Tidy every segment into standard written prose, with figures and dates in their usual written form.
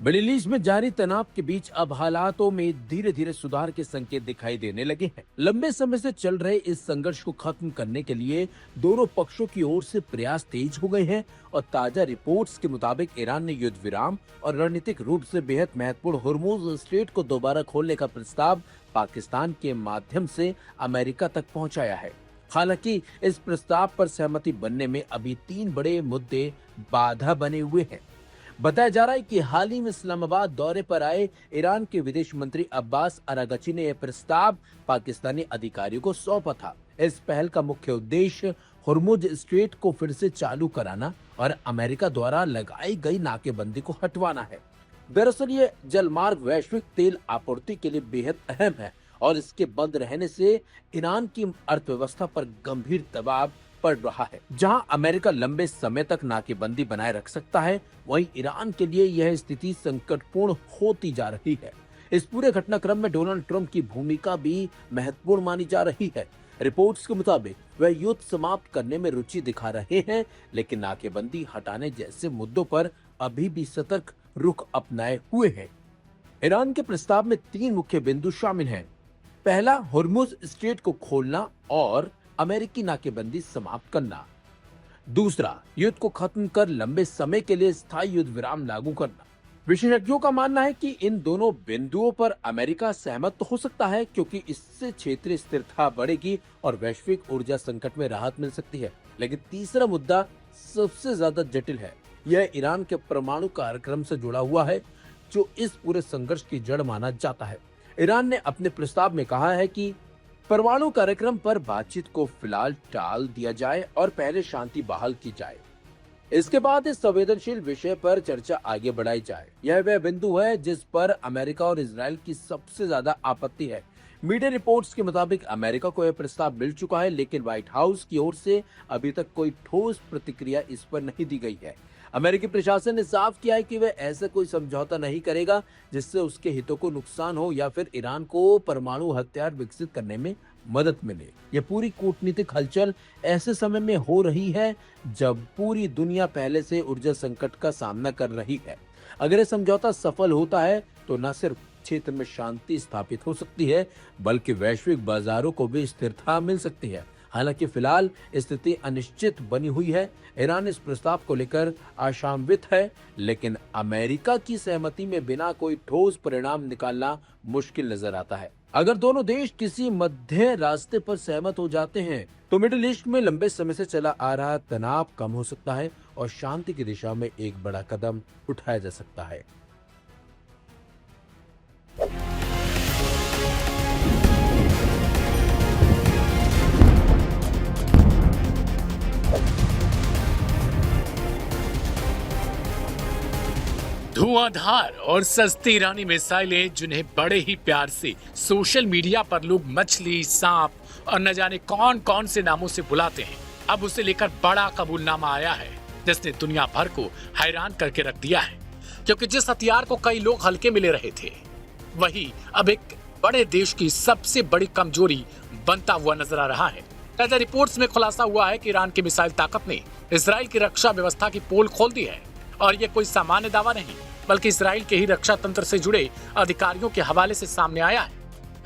Middle east में जारी तनाव के बीच अब हालातों में धीरे धीरे सुधार के संकेत दिखाई देने लगे हैं। लंबे समय से चल रहे इस संघर्ष को खत्म करने के लिए दोनों पक्षों की ओर से प्रयास तेज हो गए हैं और ताजा रिपोर्ट्स के मुताबिक ईरान ने युद्ध विराम और रणनीतिक रूप से बेहद महत्वपूर्ण हुर्मुज स्ट्रेट को दोबारा खोलने का प्रस्ताव पाकिस्तान के माध्यम से अमेरिका तक पहुंचाया है। हालांकि इस प्रस्ताव पर सहमति बनने में अभी 3 बड़े मुद्दे बाधा बने हुए हैं। बताया जा रहा है कि हाल ही में इस्लामाबाद दौरे पर आए ईरान के विदेश मंत्री अब्बास अरागची ने यह प्रस्ताव पाकिस्तानी अधिकारियों को सौंपा था। इस पहल का मुख्य उद्देश्य हुर्मुज स्ट्रेट को फिर से चालू कराना और अमेरिका द्वारा लगाई गई नाकेबंदी को हटवाना है। दरअसल ये जलमार्ग वैश्विक तेल आपूर्ति के लिए बेहद अहम है और इसके बंद रहने से ईरान की अर्थव्यवस्था पर गंभीर दबाव पड़ रहा है। जहां अमेरिका लंबे समय तक नाकेबंदी बनाए रख सकता है, वहीं ईरान के लिए यह स्थिति संकटपूर्ण होती जा रही है। इस पूरे घटनाक्रम में डोनाल्ड ट्रंप की भूमिका भी महत्वपूर्ण मानी जा रही है। रिपोर्ट्स के मुताबिक वह युद्ध समाप्त करने में रुचि दिखा रहे हैं, लेकिन नाकेबंदी हटाने जैसे मुद्दों पर अभी भी सतर्क रुख अपनाए हुए हैं। ईरान के प्रस्ताव में 3 मुख्य बिंदु शामिल हैं। पहला, हुर्मुज स्ट्रेट को खोलना और अमेरिकी नाकेबंदी समाप्त करना। दूसरा, युद्ध को खत्म कर लंबे समय के लिए स्थायी युद्ध विराम लागू करना। विशेषज्ञों का मानना है कि इन दोनों बिंदुओं पर अमेरिका सहमत तो हो सकता है, क्योंकि इससे क्षेत्रीय स्थिरता बढ़ेगी और वैश्विक ऊर्जा संकट में राहत मिल सकती है। लेकिन तीसरा मुद्दा सबसे ज्यादा जटिल है। यह ईरान के परमाणु कार्यक्रम से जुड़ा हुआ है, जो इस पूरे संघर्ष की जड़ माना जाता है। ईरान ने अपने प्रस्ताव में कहा है कि परमाणु कार्यक्रम पर बातचीत को फिलहाल टाल दिया जाए और पहले शांति बहाल की जाए। इसके बाद इस संवेदनशील विषय पर चर्चा आगे बढ़ाई जाए। यह वह बिंदु है जिस पर अमेरिका और इजराइल की सबसे ज्यादा आपत्ति है। मीडिया रिपोर्ट्स के मुताबिक अमेरिका को यह प्रस्ताव मिल चुका है, लेकिन व्हाइट हाउस की ओर से अभी तक कोई ठोस प्रतिक्रिया इस पर नहीं दी गई है। अमेरिकी प्रशासन ने साफ किया है कि वह ऐसा कोई समझौता नहीं करेगा जिससे उसके हितों को नुकसान हो या फिर ईरान को परमाणु हथियार विकसित करने में मदद मिले। यह पूरी कूटनीतिक हलचल ऐसे समय में हो रही है जब पूरी दुनिया पहले से ऊर्जा संकट का सामना कर रही है। अगर यह समझौता सफल होता है तो न सिर्फ क्षेत्र में शांति स्थापित हो सकती है, बल्कि वैश्विक बाजारों को भी स्थिरता मिल सकती है। हालांकि फिलहाल स्थिति अनिश्चित बनी हुई है। ईरान इस प्रस्ताव को लेकर आशान्वित है, लेकिन अमेरिका की सहमति में बिना कोई ठोस परिणाम निकालना मुश्किल नजर आता है। अगर दोनों देश किसी मध्य रास्ते पर सहमत हो जाते हैं तो मिडिल ईस्ट में लंबे समय से चला आ रहा तनाव कम हो सकता है और शांति की दिशा में एक बड़ा कदम उठाया जा सकता है। धुआंधार और सस्ती ईरानी मिसाइलें, जिन्हें बड़े ही प्यार से सोशल मीडिया पर लोग मछली, सांप और न जाने कौन कौन से नामों से बुलाते हैं, अब उसे लेकर बड़ा कबूलनामा आया है जिसने दुनिया भर को हैरान करके रख दिया है। क्योंकि जिस हथियार को कई लोग हल्के में ले रहे थे, वही अब एक बड़े देश की सबसे बड़ी कमजोरी बनता हुआ नजर आ रहा है। ताजा रिपोर्ट्स में खुलासा हुआ है कि ईरान की मिसाइल ताकत ने इसराइल की रक्षा व्यवस्था की पोल खोल दी है। और ये कोई सामान्य दावा नहीं, बल्कि इसराइल के ही रक्षा तंत्र से जुड़े अधिकारियों के हवाले से सामने आया है।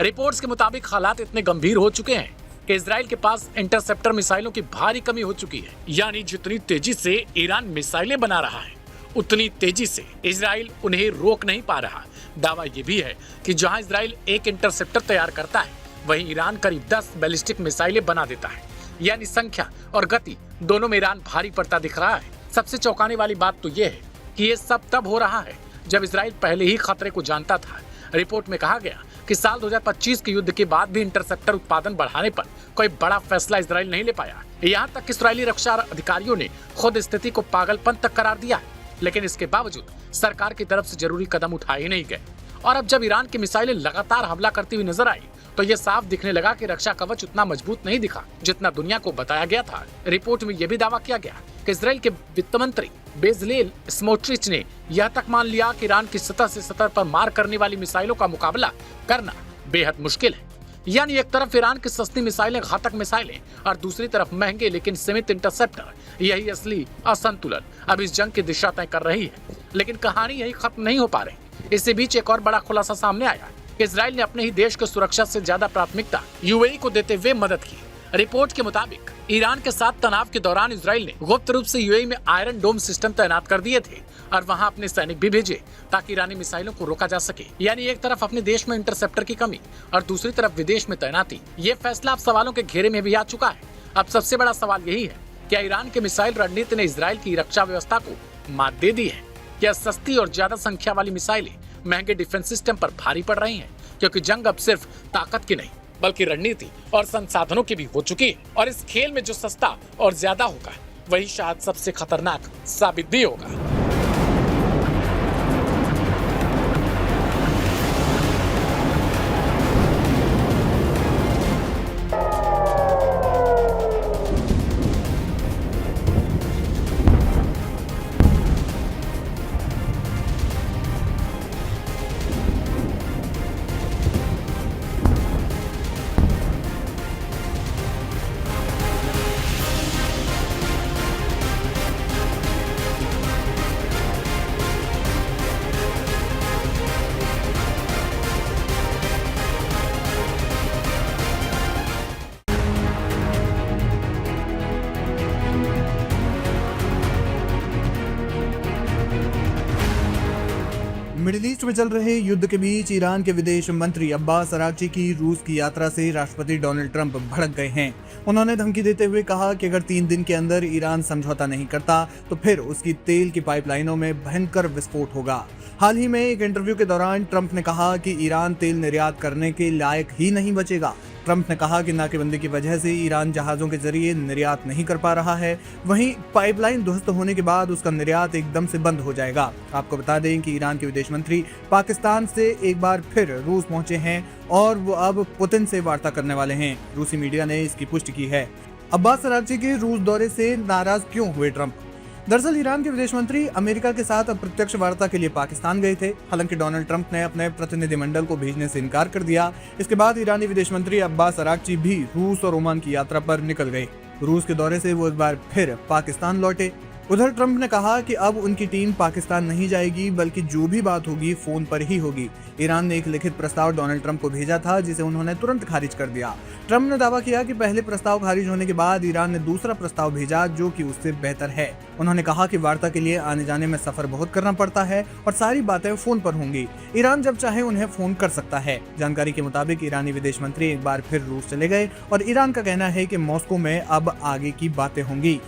रिपोर्ट्स के मुताबिक हालात इतने गंभीर हो चुके हैं कि इसराइल के पास इंटरसेप्टर मिसाइलों की भारी कमी हो चुकी है। यानी जितनी तेजी से ईरान मिसाइलें बना रहा है, उतनी तेजी से इसराइल उन्हें रोक नहीं पा रहा। दावा यह भी है कि जहां इसराइल एक इंटरसेप्टर तैयार करता है, वहीं ईरान करीब 10 बैलिस्टिक मिसाइलें बना देता है। यानी संख्या और गति दोनों में ईरान भारी पड़ता दिख रहा है। सबसे चौंकाने वाली बात तो यह है कि ये सब तब हो रहा है जब इसराइल पहले ही खतरे को जानता था। रिपोर्ट में कहा गया कि साल 2025 के युद्ध के बाद भी इंटरसेप्टर उत्पादन बढ़ाने पर कोई बड़ा फैसला इसराइल नहीं ले पाया। यहाँ तक कि इसराइली रक्षा अधिकारियों ने खुद स्थिति को पागलपन तक करार दिया है, लेकिन इसके बावजूद सरकार की तरफ से जरूरी कदम उठाए नहीं गए। और अब जब ईरान की मिसाइलें लगातार हमला करती हुई नजर आई तो ये साफ दिखने लगा कि रक्षा कवच उतना मजबूत नहीं दिखा जितना दुनिया को बताया गया था। रिपोर्ट में यह भी दावा किया गया कि इजराइल के वित्त मंत्री बेजलेल स्मोट्रिच ने यह तक मान लिया कि ईरान की सतह से सतह पर मार करने वाली मिसाइलों का मुकाबला करना बेहद मुश्किल है। यानी एक तरफ ईरान की सस्ती मिसाइलें, घातक मिसाइलें, और दूसरी तरफ महंगे लेकिन सीमित इंटरसेप्टर। यही असली असंतुलन अब इस जंग की दिशा तय कर रही है। लेकिन कहानी यही खत्म नहीं हो पा रही। इसी बीच एक और बड़ा खुलासा सामने आया। इजराइल ने अपने ही देश की सुरक्षा से ज्यादा प्राथमिकता यूएई को देते हुए मदद की। रिपोर्ट के मुताबिक ईरान के साथ तनाव के दौरान इजराइल ने गुप्त रूप से यूएई में आयरन डोम सिस्टम तैनात कर दिए थे और वहां अपने सैनिक भी भेजे ताकि ईरानी मिसाइलों को रोका जा सके। यानी एक तरफ अपने देश में इंटरसेप्टर की कमी और दूसरी तरफ विदेश में तैनाती। ये फैसला अब सवालों के घेरे में भी आ चुका है। अब सबसे बड़ा सवाल यही है, क्या ईरान के मिसाइल रणनीति ने इजराइल की रक्षा व्यवस्था को मात दे दी है? क्या सस्ती और ज्यादा संख्या वाली मिसाइलें महंगे डिफेंस सिस्टम पर भारी पड़ रही हैं? क्योंकि जंग अब सिर्फ ताकत की नहीं बल्कि रणनीति और संसाधनों की भी हो चुकी है। और इस खेल में जो सस्ता और ज्यादा होगा वही शायद सबसे खतरनाक साबित भी होगा। मिडिल ईस्ट में चल रहे युद्ध के बीच ईरान के विदेश मंत्री अब्बास अराक्ची की रूस की यात्रा से राष्ट्रपति डोनाल्ड ट्रंप भड़क गए हैं। उन्होंने धमकी देते हुए कहा कि अगर 3 दिन के अंदर ईरान समझौता नहीं करता तो फिर उसकी तेल की पाइपलाइनों में भयंकर विस्फोट होगा। हाल ही में एक इंटरव्यू के दौरान ट्रंप ने कहा कि ईरान तेल निर्यात करने के लायक ही नहीं बचेगा। ट्रंप ने कहा कि नाकेबंदी की वजह से ईरान जहाजों के जरिए निर्यात नहीं कर पा रहा है, वहीं पाइपलाइन ध्वस्त होने के बाद उसका निर्यात एकदम से बंद हो जाएगा। आपको बता दें कि ईरान के विदेश मंत्री पाकिस्तान से एक बार फिर रूस पहुंचे हैं और वो अब पुतिन से वार्ता करने वाले हैं। रूसी मीडिया ने इसकी पुष्टि की है। अब्बास अराक्ची के रूस दौरे से नाराज क्यों हुए ट्रंप? दरअसल ईरान के विदेश मंत्री अमेरिका के साथ अप्रत्यक्ष वार्ता के लिए पाकिस्तान गए थे। हालांकि डोनाल्ड ट्रंप ने अपने प्रतिनिधिमंडल को भेजने से इनकार कर दिया। इसके बाद ईरानी विदेश मंत्री अब्बास अराक्ची भी रूस और ओमान की यात्रा पर निकल गए। रूस के दौरे से वो एक बार फिर पाकिस्तान लौटे। उधर ट्रंप ने कहा कि अब उनकी टीम पाकिस्तान नहीं जाएगी, बल्कि जो भी बात होगी फोन पर ही होगी। ईरान ने एक लिखित प्रस्ताव डोनाल्ड ट्रंप को भेजा था जिसे उन्होंने तुरंत खारिज कर दिया। ट्रंप ने दावा किया कि पहले प्रस्ताव खारिज होने के बाद ईरान ने दूसरा प्रस्ताव भेजा जो कि उससे बेहतर है। उन्होंने कहा कि वार्ता के लिए आने जाने में सफर बहुत करना पड़ता है और सारी बातें फोन पर होंगी। ईरान जब चाहे उन्हें फोन कर सकता है। जानकारी के मुताबिक ईरानी विदेश मंत्री एक बार फिर रूस चले गए और ईरान का कहना है कि मॉस्को में अब आगे की बातें होंगी।